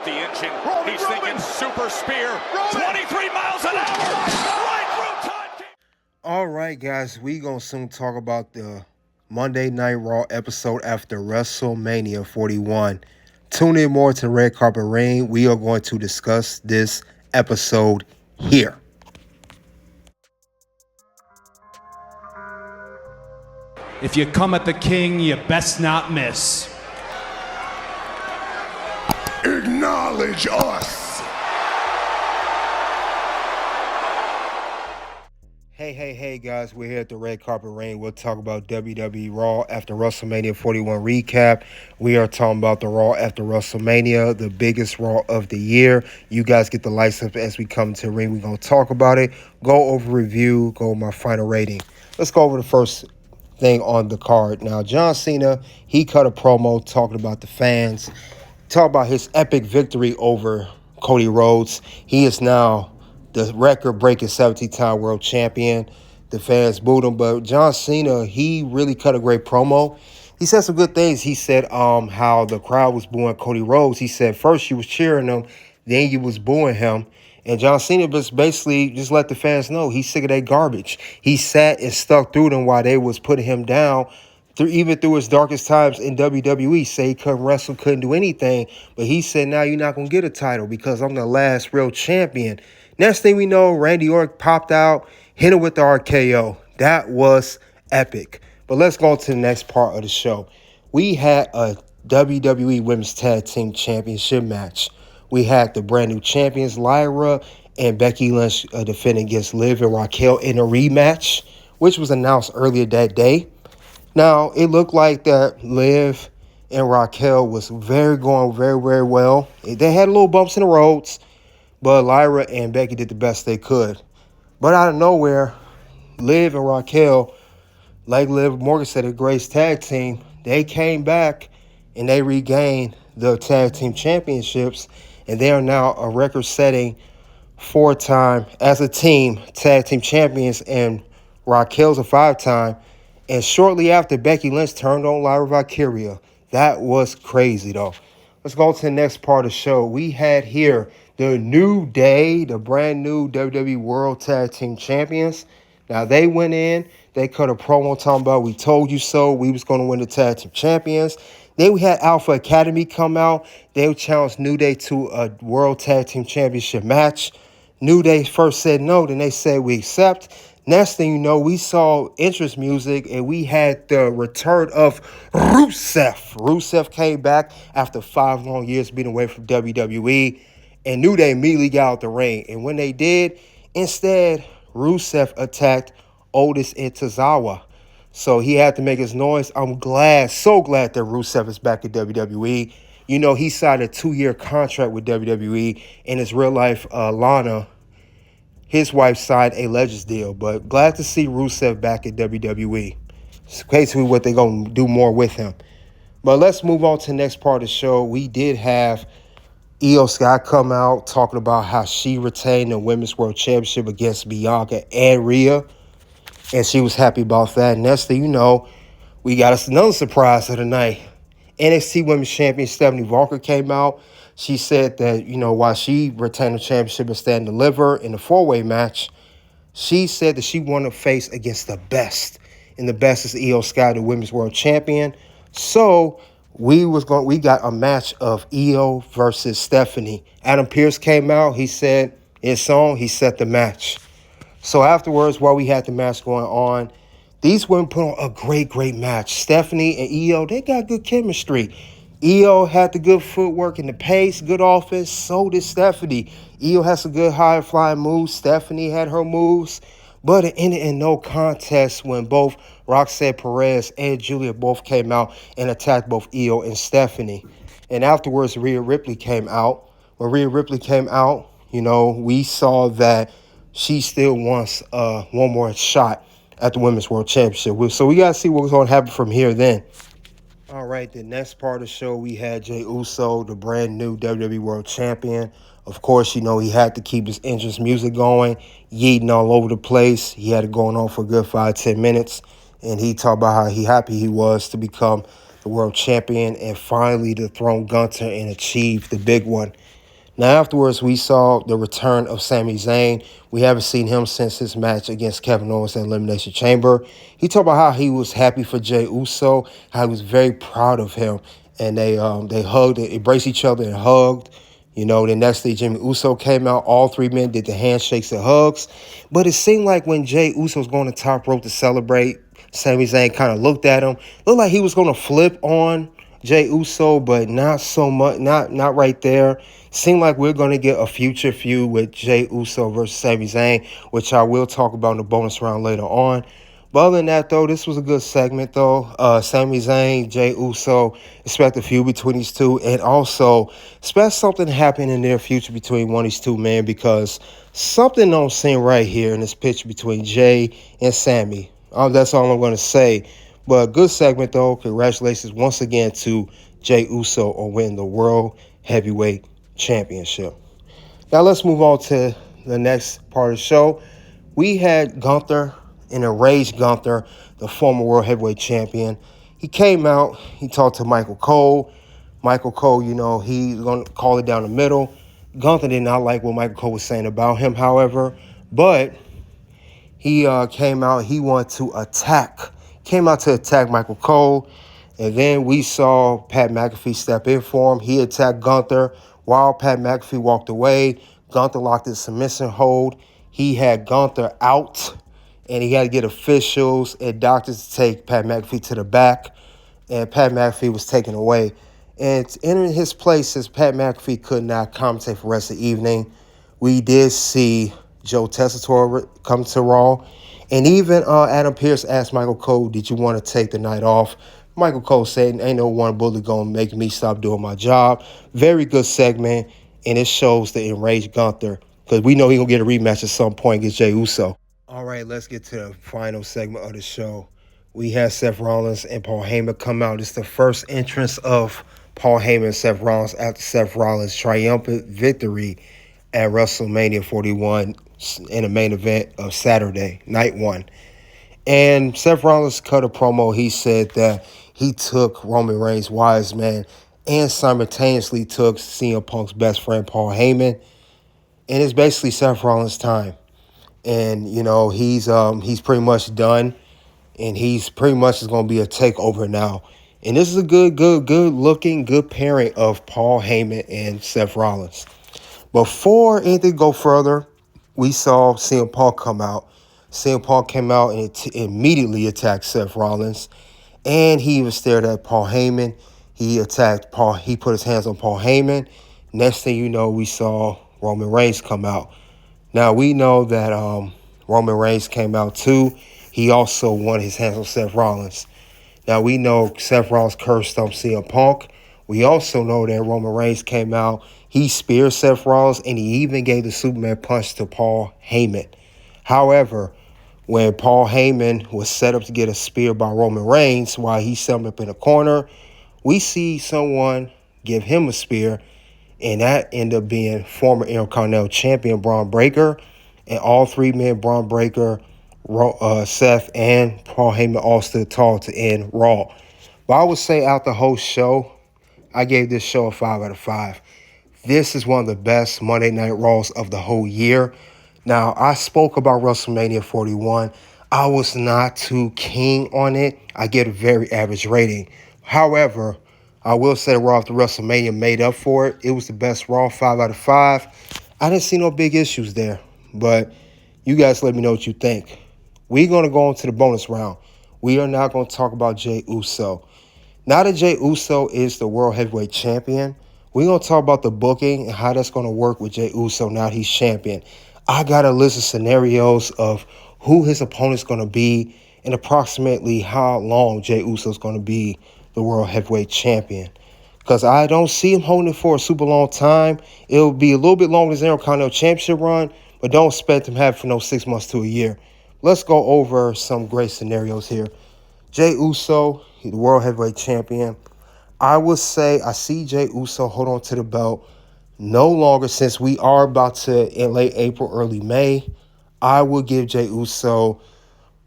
the engine. He's thinking super spear. 23 miles an hour. Right through time. All right, guys, we gonna soon talk about the Monday Night Raw episode after WrestleMania 41. Tune in more to Red Carpet Reign. We are going to discuss this episode here. If you come at the king, you best not miss. Acknowledge us. Hey, guys, we're here at the Red Carpet Reign. We'll talk about WWE Raw after WrestleMania 41 recap. We are talking about the Raw after WrestleMania, the biggest Raw of the year. You guys get the lights up as we come to the ring. We're going to talk about it, go over review, go over my final rating. Let's go over the first thing on the card. Now, John Cena, he cut a promo talking about the fans, talk about his epic victory over Cody Rhodes. He is now the record-breaking 17-time world champion. The fans booed him, but John Cena, he really cut a great promo. He said some good things. He said how the crowd was booing Cody Rhodes. He said first you was cheering him, then you was booing him. And John Cena just basically just let the fans know he's sick of that garbage. He sat and stuck through them while they was putting him down, even through his darkest times in WWE. Say he couldn't wrestle, couldn't do anything. But he said, now you're not going to get a title because I'm the last real champion. Next thing we know, Randy Orton popped out, hit him with the RKO. That was epic. But let's go to the next part of the show. We had a WWE Women's Tag Team Championship match. We had the brand new champions, Lyra and Becky Lynch, defending against Liv and Raquel in a rematch, which was announced earlier that day. Now, it looked like that Liv and Raquel was going very well. They had little bumps in the roads, but Lyra and Becky did the best they could. But out of nowhere, Liv and Raquel, like Liv Morgan said, a great tag team, they came back and they regained the tag team championships, and they are now a record-setting 4-time as a team tag team champions, and Raquel's a 5-time. And shortly after, Becky Lynch turned on Lyra Valkyria. That was crazy, though. Let's go to the next part of the show. We had here the New Day, the brand new WWE World Tag Team Champions. Now, they went in. They cut a promo talking about, we told you so. We was going to win the Tag Team Champions. Then we had Alpha Academy come out. They challenged New Day to a World Tag Team Championship match. New Day first said no. Then they said we accept. Next thing you know, we saw entrance music, and we had the return of Rusev. Rusev came back after 5 long years being away from WWE, and New Day immediately got out the ring. And when they did, instead, Rusev attacked Otis and Tozawa. So he had to make his noise. I'm so glad that Rusev is back at WWE. You know, he signed a 2-year contract with WWE, and his real life, Lana, his wife, signed a Legends deal. But glad to see Rusev back at WWE. It's basically what they're going to do more with him. But let's move on to the next part of the show. We did have Io Sky come out talking about how she retained the Women's World Championship against Bianca and Rhea. And she was happy about that. And next thing you know, we got us another surprise of the night. NXT Women's Champion Stephanie Walker came out. She said that, while she retained the championship and stand and deliver in the 4-way match, she said that she wanted to face against the best. And the best is Io Sky, the Women's World Champion. So we got a match of Io versus Stephanie. Adam Pearce came out. He said his song. He set the match. So afterwards, while we had the match going on, these women put on a great match. Stephanie and Io, they got good chemistry. Io had the good footwork and the pace, good offense. So did Stephanie. Io has some good high-flying moves. Stephanie had her moves. But it ended in no contest when both Roxanne Perez and Julia both came out and attacked both Io and Stephanie. And afterwards, Rhea Ripley came out. When Rhea Ripley came out, we saw that she still wants one more shot at the Women's World Championship. So we got to see what's going to happen from here then. All right, the next part of the show, we had Jey Uso, the brand new WWE World Champion. Of course, he had to keep his entrance music going, yeeting all over the place. He had it going on for a good 5-10 minutes. And he talked about how happy he was to become the world champion and finally dethrone Gunther and achieve the big one. Now, afterwards, we saw the return of Sami Zayn. We haven't seen him since his match against Kevin Owens at Elimination Chamber. He talked about how he was happy for Jey Uso, how he was very proud of him. And they hugged, they embraced each other and hugged. You know, the next day, Jimmy Uso came out. All three men did the handshakes and hugs. But it seemed like when Jey Uso was going to top rope to celebrate, Sami Zayn kind of looked at him. Looked like he was going to flip on Jey Uso, but not so much, not right there. Seemed like we're going to get a future feud with Jey Uso versus Sami Zayn, which I will talk about in the bonus round later on. But other than that, though, this was a good segment, though. Sami Zayn, Jey Uso, expect a feud between these two. And also, expect something to happen in the near future between one of these two men, because something don't seem right here in this picture between Jey and Sami. That's all I'm going to say. But good segment, though. Congratulations once again to Jey Uso on winning the World Heavyweight Championship. Now, let's move on to the next part of the show. We had Gunther, an enraged Gunther, the former World Heavyweight Champion. He came out, he talked to Michael Cole. Michael Cole, you know, he's going to call it down the middle. Gunther did not like what Michael Cole was saying about him, however, but he came out, he wanted to attack. Came out to attack Michael Cole. And then we saw Pat McAfee step in for him. He attacked Gunther. While Pat McAfee walked away, Gunther locked his submission hold. He had Gunther out, and he had to get officials and doctors to take Pat McAfee to the back, and Pat McAfee was taken away. And entering his place, since Pat McAfee could not commentate for the rest of the evening, we did see Joe Tessitore come to Raw. And even Adam Pearce asked Michael Cole, did you want to take the night off? Michael Cole said, ain't no one bully going to make me stop doing my job. Very good segment, and it shows the enraged Gunther, because we know he's going to get a rematch at some point against Jey Uso. All right, let's get to the final segment of the show. We had Seth Rollins and Paul Heyman come out. It's the first entrance of Paul Heyman and Seth Rollins after Seth Rollins' triumphant victory at WrestleMania 41 in the main event of Saturday, night one. And Seth Rollins cut a promo. He said that he took Roman Reigns' wise man and simultaneously took CM Punk's best friend, Paul Heyman. And it's basically Seth Rollins' time. And, you know, he's pretty much done. And he's pretty much is going to be a takeover now. And this is a good looking, good pairing of Paul Heyman and Seth Rollins. Before anything go further, we saw CM Punk come out. CM Punk came out and immediately attacked Seth Rollins. And he even stared at Paul Heyman. He attacked Paul. He put his hands on Paul Heyman. Next thing you know, we saw Roman Reigns come out. Now, we know that Roman Reigns came out too. He also won his hands on Seth Rollins. Now, we know Seth Rollins cursed on CM Punk. We also know that Roman Reigns came out. He speared Seth Rollins, and he even gave the Superman punch to Paul Heyman. However, when Paul Heyman was set up to get a spear by Roman Reigns while he set him up in a corner, we see someone give him a spear, and that ended up being former Intercontinental Champion Braun Breaker. And all three men, Braun Breaker, Seth, and Paul Heyman, all stood tall to end Raw. But I would say out the whole show, I gave this show a 5 out of 5. This is one of the best Monday Night Raws of the whole year. Now, I spoke about WrestleMania 41. I was not too keen on it. I get a very average rating. However, I will say Raw After WrestleMania made up for it. It was the best Raw, 5 out of 5. I didn't see no big issues there. But you guys let me know what you think. We're going to go on to the bonus round. We are not going to talk about Jey Uso. Now that Jey Uso is the World Heavyweight Champion, we're going to talk about the booking and how that's going to work with Jey Uso now that he's champion. I got a list of scenarios of who his opponent's going to be and approximately how long Jey Uso is going to be the World Heavyweight Champion. Because I don't see him holding it for a super long time. It'll be a little bit longer than the Intercontinental Championship run, but don't expect him to have it for no 6 months to a year. Let's go over some great scenarios here. Jey Uso, he's the World Heavyweight Champion. I would say I see Jey Uso hold on to the belt no longer, since we are about to, in late April, early May. I would give Jey Uso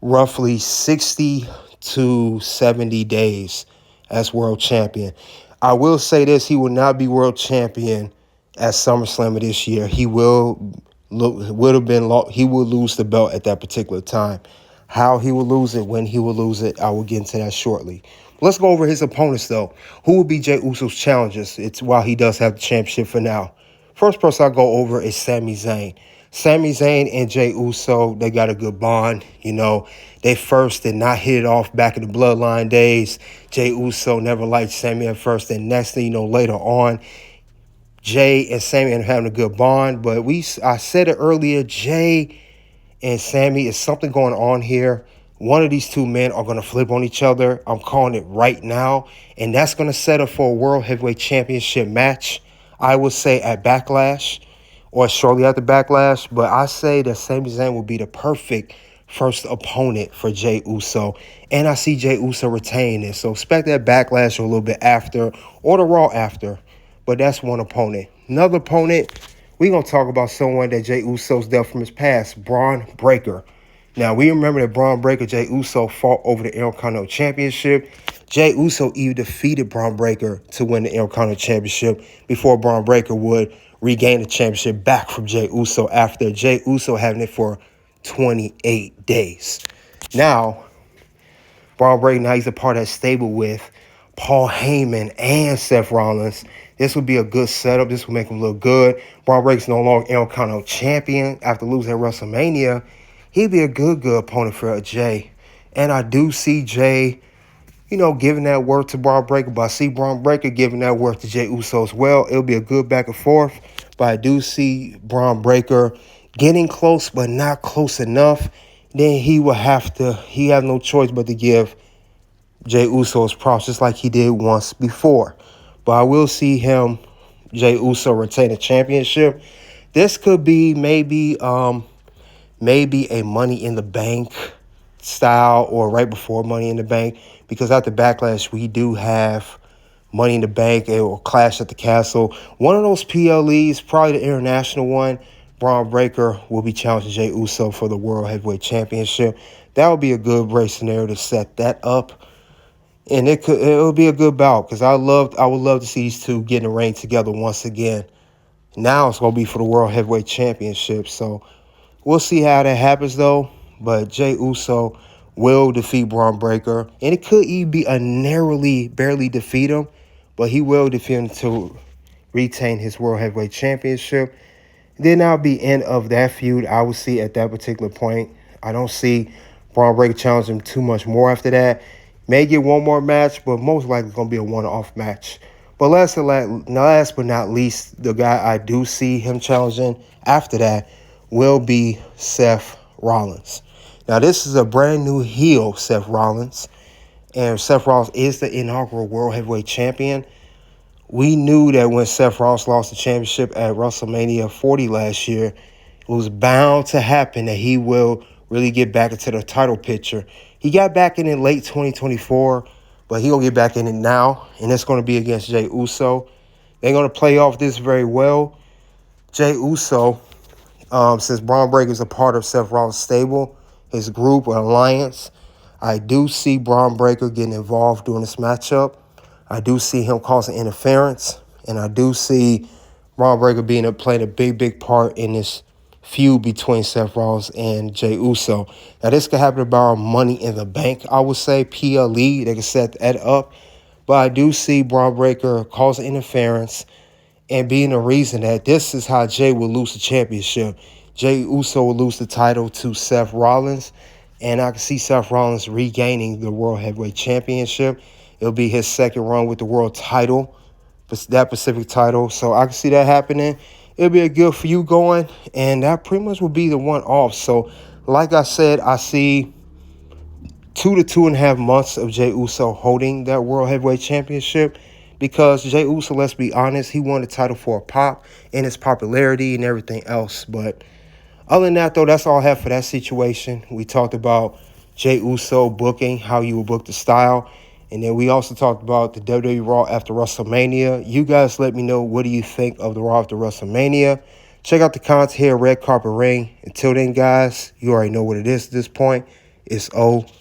roughly 60 to 70 days as world champion. I will say this, he will not be world champion at SummerSlam of this year, he will lose the belt at that particular time. How he will lose it, when he will lose it, I will get into that shortly. Let's go over his opponents, though. Who will be Jey Uso's challengers? It's while he does have the championship for now. First person I'll go over is Sami Zayn. Sami Zayn and Jey Uso, they got a good bond. You know, they first did not hit it off back in the Bloodline days. Jey Uso never liked Sami at first. And next thing you know, later on, Jey and Sami are having a good bond. But I said it earlier, Jey and Sami, is something going on here. One of these two men are going to flip on each other. I'm calling it right now. And that's going to set up for a World Heavyweight Championship match, I would say, at Backlash or shortly after Backlash. But I say that Sami Zayn will be the perfect first opponent for Jey Uso. And I see Jey Uso retaining this. So expect that Backlash or a little bit after, or the Raw after. But that's one opponent. Another opponent, we're going to talk about someone that Jey Uso's dealt from his past, Braun Breaker. Now, we remember that Braun Breaker, Jey Uso fought over the Intercontinental Championship. Jey Uso even defeated Braun Breaker to win the Intercontinental Championship before Braun Breaker would regain the championship back from Jey Uso after Jey Uso having it for 28 days. Now, Braun Breaker, now he's a part of that stable with Paul Heyman and Seth Rollins. This would be a good setup. This will make him look good. Braun Breaker's no longer Intercontinental Champion after losing at WrestleMania. He'd be a good opponent for Jey. And I do see Jey, giving that word to Braun Breaker. But I see Braun Breaker giving that word to Jey Uso as well. It'll be a good back and forth. But I do see Braun Breaker getting close, but not close enough. Then he have no choice but to give Jey Uso his props, just like he did once before. But I will see Jey Uso, retain the championship. This could be maybe a Money in the Bank style, or right before Money in the Bank, because after Backlash, we do have Money in the Bank or Clash at the Castle. One of those PLEs, probably the international one, Braun Breaker will be challenging Jey Uso for the World Heavyweight Championship. That would be a good race scenario to set that up. And it'll be a good bout, because I would love to see these two get in the ring together once again. Now it's going to be for the World Heavyweight Championship. So we'll see how that happens, though. But Jey Uso will defeat Braun Breaker. And it could even be a barely defeat him. But he will defeat him to retain his World Heavyweight Championship. Then that'll be end of that feud, I would see, at that particular point. I don't see Braun Breaker challenging him too much more after that. May get one more match, but most likely it's going to be a one-off match. But last but not least, the guy I do see him challenging after that will be Seth Rollins. Now, this is a brand new heel, Seth Rollins. And Seth Rollins is the inaugural World Heavyweight Champion. We knew that when Seth Rollins lost the championship at WrestleMania 40 last year, it was bound to happen that he will really get back into the title picture. He got back in late 2024, but he'll get back in it now, and it's going to be against Jey Uso. They're going to play off this very well. Jey Uso, since Braun Breaker is a part of Seth Rollins' stable, his group or alliance, I do see Braun Breaker getting involved during this matchup. I do see him causing interference, and I do see Braun Breaker playing a big part in this feud between Seth Rollins and Jey Uso. Now, this could happen about Money in the Bank, I would say, PLE. They can set that up. But I do see Braun Breaker causing interference and being the reason that this is how Jey will lose the championship. Jey Uso will lose the title to Seth Rollins, and I can see Seth Rollins regaining the World Heavyweight Championship. It'll be his second run with the world title, that Pacific title. So I can see that happening. It'll be a good feud going, and that pretty much will be the one off. So, like I said, I see 2 to 2.5 months of Jey Uso holding that World Heavyweight Championship, because Jey Uso, let's be honest, he won the title for a pop and his popularity and everything else. But other than that, though, that's all I have for that situation. We talked about Jey Uso booking, how you would book the style. And then we also talked about the WWE Raw After WrestleMania. You guys let me know, what do you think of the Raw After WrestleMania? Check out the content here, Red Carpet Ring. Until then, guys, you already know what it is at this point. It's OUT.